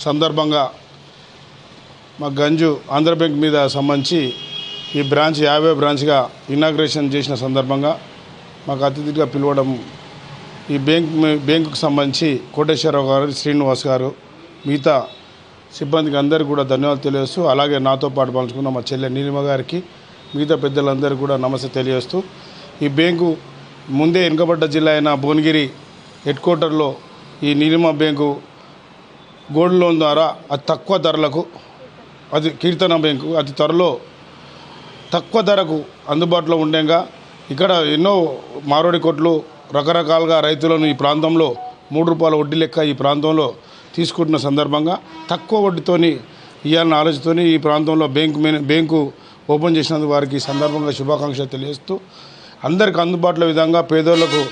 సందర్భంగా మా గంజు ఆంధ్ర బ్యాంక్ మీద సంబంధించి ఈ బ్రాంచ్ 50వ బ్రాంచ్గా ఇనాగ్రేషన్ చేసిన సందర్భంగా మాకు అతిథిగా పిలవడం ఈ బ్యాంకుకు సంబంధించి కోటేశ్వరరావు గారు, శ్రీనివాస్ గారు, మిగతా సిబ్బందికి అందరికీ కూడా ధన్యవాదాలు తెలియజేస్తూ, అలాగే నాతో పాటు పంచుకున్న మా చెల్లె నీలిమ గారికి, మిగతా పెద్దలందరికీ కూడా నమస్తే తెలియజేస్తూ, ఈ బ్యాంకు ముందే వెనుకబడ్డ జిల్లా అయిన భువనగిరి హెడ్ క్వార్టర్లో ఈ నీలిమ బ్యాంకు గోల్డ్ లోన్ ద్వారా అతి తక్కువ ధరలకు, అది కీర్తన బ్యాంకు అతి త్వరలో తక్కువ ధరకు అందుబాటులో ఉండేగా ఇక్కడ ఎన్నో మారోడి కొట్లు రకరకాలుగా రైతులను ఈ ప్రాంతంలో 3 రూపాయల వడ్డీ లెక్క ఈ ప్రాంతంలో తీసుకుంటున్న సందర్భంగా తక్కువ వడ్డీతోని ఇవ్వాలన్న ఆలోచనతోని ఈ ప్రాంతంలో బ్యాంకు ఓపెన్ చేసినందుకు వారికి ఈ సందర్భంగా శుభాకాంక్షలు తెలియజేస్తూ, అందరికి అందుబాటులో విధంగా పేదోళ్లకు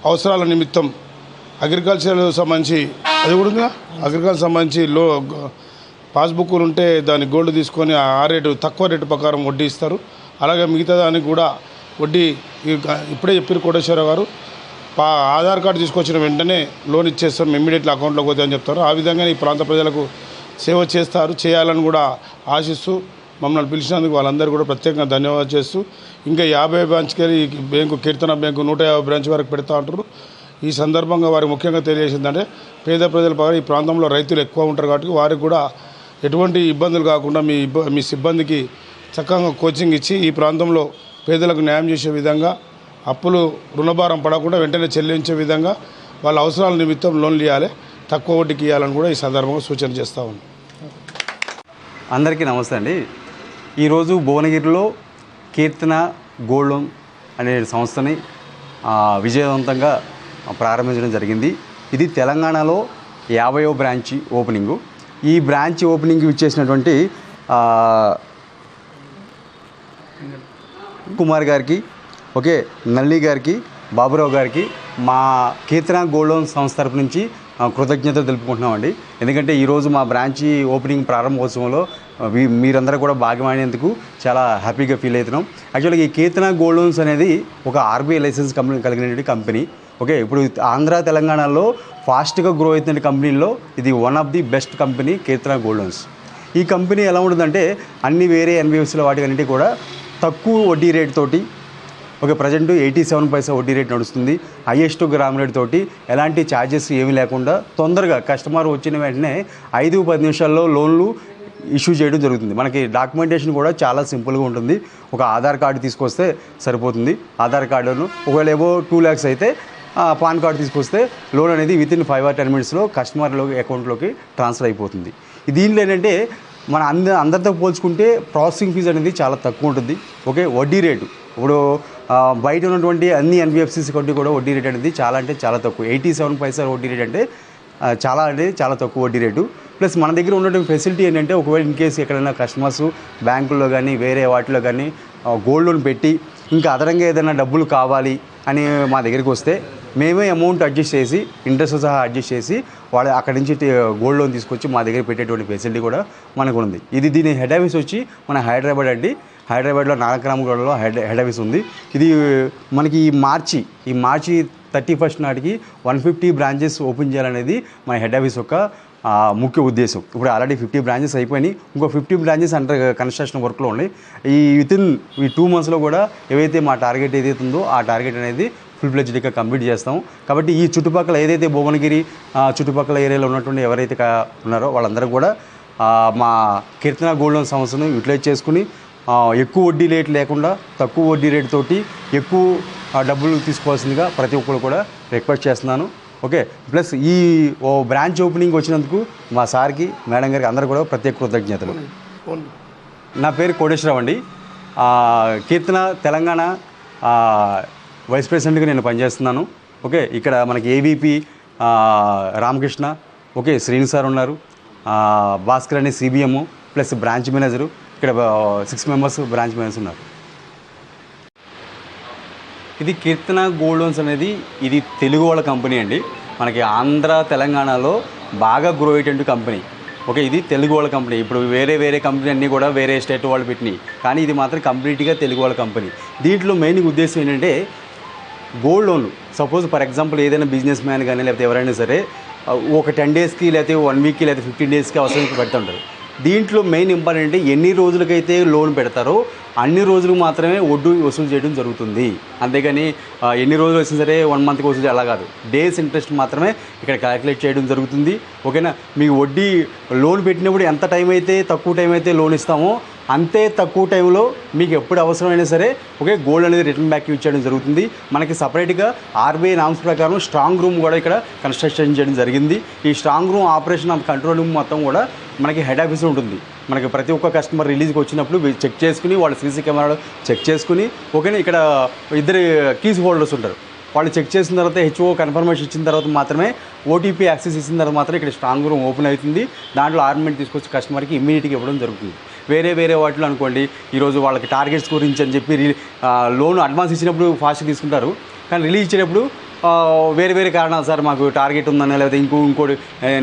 అవసరాల నిమిత్తం అగ్రికల్చర్ సంబంధించి అది కూడా అగ్రికల్చర్ సంబంధించి పాస్బుక్లు ఉంటే దాని గోల్డ్ తీసుకొని ఆ రేటు తక్కువ రేటు ప్రకారం వడ్డీ ఇస్తారు. అలాగే మిగతా దానికి కూడా వడ్డీ ఇప్పుడే చెప్పారు కోటేశ్వరరావు గారు, ఆధార్ కార్డు తీసుకొచ్చిన వెంటనే లోన్ ఇచ్చేస్తాం, ఇమ్మీడియట్లీ అకౌంట్లోకి పోతే అని చెప్తారు. ఆ విధంగా ఈ ప్రాంత ప్రజలకు సేవ చేయాలని కూడా ఆశిస్తూ మమ్మల్ని పిలిచినందుకు వాళ్ళందరూ కూడా ప్రత్యేకంగా ధన్యవాదాలు చేస్తూ, ఇంకా 50 బ్రాంచ్కి ఈ బ్యాంకు కీర్తన బ్యాంకు 150 బ్రాంచ్ వరకు పెడతా అంటారు. ఈ సందర్భంగా వారికి ముఖ్యంగా తెలియజేసిందంటే పేద ప్రజల పరంగా ఈ ప్రాంతంలో రైతులు ఎక్కువ ఉంటారు కాబట్టి వారికి కూడా ఎటువంటి ఇబ్బందులు కాకుండా మీ సిబ్బందికి చక్కగా కోచింగ్ ఇచ్చి ఈ ప్రాంతంలో పేదలకు న్యాయం చేసే విధంగా, అప్పులు రుణభారం పడకుండా వెంటనే చెల్లించే విధంగా వాళ్ళ అవసరాల నిమిత్తం లోన్లు ఇవ్వాలి, తక్కువ వడ్డీకి ఇవ్వాలని కూడా ఈ సందర్భంగా సూచన చేస్తూ ఉన్నాం. అందరికీ నమస్తే అండి. ఈరోజు భువనగిరిలో కీర్తన గోల్డ్ లోన్ అనే సంస్థని విజయవంతంగా ప్రారంభించడం జరిగింది. ఇది తెలంగాణలో 50వ బ్రాంచ్ ఓపెనింగు. ఈ బ్రాంచ్ ఓపెనింగ్ ఇచ్చేసినటువంటి కుమార్ గారికి, నల్లి గారికి, బాబురావు గారికి మా కీర్తన గోల్డ్ లోన్ సంస్థ తరపు నుంచి కృతజ్ఞతలు తెలుపుకుంటున్నామండి. ఎందుకంటే ఈరోజు మా బ్రాంచ్ ఓపెనింగ్ ప్రారంభోత్సవంలో మీరందరూ కూడా భాగమైనందుకు చాలా హ్యాపీగా ఫీల్ అవుతున్నాం. యాక్చువల్గా ఈ కీర్తన గోల్డ్ లోన్స్ అనేది ఒక ఆర్బీఐ లైసెన్స్ కలిగినటువంటి కంపెనీ. ఇప్పుడు ఆంధ్ర తెలంగాణలో ఫాస్ట్గా గ్రో అవుతున్న కంపెనీల్లో ఇది one of the best company Keerthana gold loans. ఈ కంపెనీ ఎలా ఉంటుందంటే అన్ని వేరే ఎన్బిఎఫ్సిల వాటికన్నిటి కూడా తక్కువ వడ్డీ రేట్ తోటి ప్రజెంట్ 87 పైసా వడ్డీ రేట్ నడుస్తుంది. హైయెస్ట్ గ్రామ్ రేట్ తోటి ఎలాంటి ఛార్జెస్ ఏమీ లేకుండా తొందరగా కస్టమర్ వచ్చిన వెంటనే 5-10 నిమిషాల్లో లోన్లు ఇష్యూ చేయడం జరుగుతుంది. మనకి డాక్యుమెంటేషన్ కూడా చాలా సింపుల్గా ఉంటుంది. ఒక ఆధార్ కార్డు తీసుకొస్తే సరిపోతుంది. ఆధార్ కార్డును ఒకవేళ 2 lakhs అయితే పాన్ కార్డు తీసుకొస్తే లోన్ అనేది వితిన్ 5 or 10 minutesలో కస్టమర్ అకౌంట్లోకి ట్రాన్స్ఫర్ అయిపోతుంది. దీనిలో ఏంటంటే మన అందరితో పోల్చుకుంటే ప్రాసెసింగ్ ఫీజు అనేది చాలా తక్కువ ఉంటుంది. వడ్డీ రేటు బయట ఉన్నటువంటి అన్ని ఎన్బిఎఫ్సిస్ కంటే కూడా వడ్డీ రేట్ అనేది చాలా అంటే చాలా తక్కువ. 87 పైసా వడ్డీ రేట్ అంటే చాలా తక్కువ వడ్డీ రేటు. ప్లస్ మన దగ్గర ఉన్నటువంటి ఫెసిలిటీ ఏంటంటే ఒకవేళ ఇన్ కేసు ఎక్కడైనా కస్టమర్స్ బ్యాంకుల్లో కానీ వేరే వాటిలో కానీ గోల్డ్ లోన్ పెట్టి ఇంకా అదనంగా ఏదైనా డబ్బులు కావాలి అని మా దగ్గరికి వస్తే మేమే అమౌంట్ అడ్జస్ట్ చేసి ఇంట్రెస్ట్ సహా అడ్జస్ట్ చేసి వాళ్ళు అక్కడి నుంచి గోల్డ్ లోన్ తీసుకొచ్చి మా దగ్గర పెట్టేటువంటి ఫెసిలిటీ కూడా మనకు ఉంది. దీని హెడ్ ఆఫీస్ వచ్చి మన హైదరాబాద్ అండి. హైదరాబాద్లో నానక్రామ్గూడలో హెడ్ ఆఫీస్ ఉంది. ఇది మనకి ఈ మార్చి 31st నాటికి 150 బ్రాంచెస్ ఓపెన్ చేయాలనేది మన హెడ్ ఆఫీస్ యొక్క ముఖ్య ఉద్దేశం. ఇప్పుడు ఆల్రెడీ 50 బ్రాంచెస్ అయిపోయినాయి. ఇంకో 50 బ్రాంచెస్ అండర్ కన్స్ట్రక్షన్ వర్క్లో ఉన్నాయి. వితిన్ 2 monthsలో కూడా ఏవైతే మా టార్గెట్ ఏదైతే ఉందో ఆ టార్గెట్ అనేది ఫుల్ ఫ్లెడ్జ్డ్గా కంప్లీట్ చేస్తాము. కాబట్టి ఈ చుట్టుపక్కల ఏదైతే భువనగిరి చుట్టుపక్కల ఏరియాలో ఉన్నటువంటి ఎవరైతే ఉన్నారో వాళ్ళందరూ కూడా మా కీర్తన గోల్డ్ లోన్ సంస్థను యూటిలైజ్ చేసుకుని ఎక్కువ వడ్డీ రేట్ లేకుండా తక్కువ వడ్డీ రేటు తోటి ఎక్కువ డబ్బులు తీసుకోవాల్సిందిగా ప్రతి ఒక్కరు కూడా రిక్వెస్ట్ చేస్తున్నాను. ప్లస్ ఈ బ్రాంచ్ ఓపెనింగ్ వచ్చినందుకు మా సార్కి, మేడం గారికి అందరూ కూడా ప్రత్యేక కృతజ్ఞతలు. నా పేరు కోటేశ్వరరావు అండి. కీర్తన తెలంగాణ వైస్ ప్రెసిడెంట్గా నేను పనిచేస్తున్నాను. ఇక్కడ మనకి ఏవీపీ రామకృష్ణ, శ్రీని సార్ ఉన్నారు, భాస్కర్ అని సిబిఎం ప్లస్ బ్రాంచ్ మేనేజరు, ఇక్కడ 6 members బ్రాంచ్ మేనేజర్స్ ఉన్నారు. ఇది కీర్తన గోల్డ్ లోన్స్ అనేది ఇది తెలుగు వాళ్ళ కంపెనీ అండి. మనకి ఆంధ్ర తెలంగాణలో బాగా గ్రో అయ్యేటువంటి కంపెనీ. ఇది తెలుగు వాళ్ళ కంపెనీ. ఇప్పుడు వేరే కంపెనీ అన్నీ కూడా వేరే స్టేట్ వాళ్ళు పెట్టినాయి, కానీ ఇది మాత్రం కంప్లీట్గా తెలుగు వాళ్ళ కంపెనీ. దీంట్లో మెయిన్ ఉద్దేశం ఏంటంటే గోల్డ్ లోన్లు సపోజ్ ఫర్ ఎగ్జాంపుల్ ఏదైనా బిజినెస్ మ్యాన్ కానీ లేకపోతే ఎవరైనా సరే ఒక 10 డేస్కి లేకపోతే 1 వీక్కి లేకపోతే 15 డేస్కి అవసరం పెడుతుంటారు. దీంట్లో మెయిన్ ఇంపార్టెంట్ అంటే ఎన్ని రోజులకైతే లోన్ పెడతారో అన్ని రోజులు మాత్రమే వడ్డీ వసూలు చేయడం జరుగుతుంది. అంతేగాని ఎన్ని రోజులు వచ్చినా సరే 1 మంత్కి వసూలు అలా కాదు, డేస్ ఇంట్రెస్ట్ మాత్రమే ఇక్కడ క్యాలిక్యులేట్ చేయడం జరుగుతుంది. ఓకేనా, మీకు వడ్డీ లోన్ పెట్టినప్పుడు ఎంత టైం అయితే తక్కువ టైం అయితే లోన్ ఇస్తామో అంతే తక్కువ టైంలో మీకు ఎప్పుడు అవసరమైనా సరే ఓకే గోల్డ్ అనేది రిటర్న్ బ్యాక్ యూజ్ చేయడం జరుగుతుంది. మనకి సపరేట్గా ఆర్బీఐ నామ్స్ ప్రకారం స్ట్రాంగ్ రూమ్ కూడా ఇక్కడ కన్స్ట్రక్షన్ చేయడం జరిగింది. ఈ strong room operation of control room మొత్తం కూడా మనకి హెడ్ ఆఫీస్ ఉంటుంది. మనకి ప్రతి ఒక్క కస్టమర్ రిలీజ్కి వచ్చినప్పుడు చెక్ చేసుకుని వాళ్ళ సీసీ కెమెరాలో చెక్ చేసుకుని ఓకేనా, ఇక్కడ 2 కీస్ హోల్డర్స్ ఉంటారు. వాళ్ళు చెక్ చేసిన తర్వాత హెచ్ఓ కన్ఫర్మేషన్ ఇచ్చిన తర్వాత మాత్రమే ఓటీపీ యాక్సెస్ ఇచ్చిన తర్వాత మాత్రం ఇక్కడ స్ట్రాంగ్ రూమ్ ఓపెన్ అవుతుంది. దాంట్లో ఆర్నమెంట్ తీసుకొచ్చి కస్టమర్కి ఇమ్మీడియట్గా ఇవ్వడం జరుగుతుంది. వేరే వాటిలో అనుకోండి, ఈరోజు వాళ్ళకి టార్గెట్స్ గురించి అని చెప్పి లోన్ అడ్వాన్స్ ఇచ్చినప్పుడు ఫాస్ట్ తీసుకుంటారు, కానీ రిలీజ్ ఇచ్చేటప్పుడు వేరే కారణాలు సార్ మాకు టార్గెట్ ఉందని లేకపోతే ఇంకోటి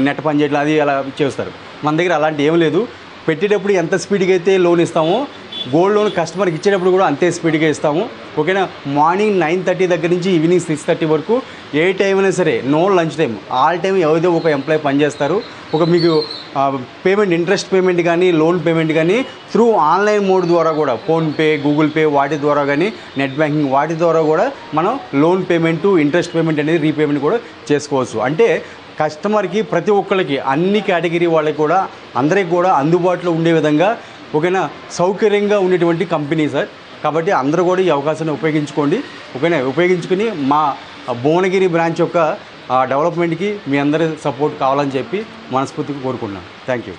నెట్ పని చేయట్లేదు అది అలా చేస్తారు. మన దగ్గర అలాంటి ఏం లేదు. పెట్టేటప్పుడు ఎంత స్పీడ్గా అయితే లోన్ ఇస్తామో గోల్డ్ లోన్ కస్టమర్కి ఇచ్చేటప్పుడు కూడా అంతే స్పీడ్గా ఇస్తాము. ఓకేనా, మార్నింగ్ 9:30 దగ్గర నుంచి ఈవినింగ్ 6:30 వరకు ఏ టైం అయినా సరే, no lunch time, all time ఏదో ఒక ఎంప్లాయీ పనిచేస్తారు. మీకు పేమెంట్ ఇంట్రెస్ట్ పేమెంట్ కానీ లోన్ పేమెంట్ కానీ త్రూ ఆన్లైన్ మోడ్ ద్వారా కూడా ఫోన్పే, గూగుల్ పే వాటి ద్వారా కానీ నెట్ బ్యాంకింగ్ వాటి ద్వారా కూడా మనం లోన్ పేమెంటు, ఇంట్రెస్ట్ పేమెంట్ అనేది రీపేమెంట్ కూడా చేసుకోవచ్చు. అంటే కస్టమర్కి ప్రతి ఒక్కరికి అన్ని కేటగిరీ వాళ్ళకి కూడా అందరికి కూడా అందుబాటులో ఉండే విధంగా ఓకేనా సౌకర్యంగా ఉండేటువంటి కంపెనీ సార్. కాబట్టి అందరూ కూడా ఈ అవకాశాన్ని ఉపయోగించుకోండి. ఓకేనా, ఉపయోగించుకుని మా భువనగిరి బ్రాంచ్ యొక్క డెవలప్మెంట్కి మీ అందరి సపోర్ట్ కావాలని చెప్పి మనస్ఫూర్తిగా కోరుకుంటున్నాను. Thank you.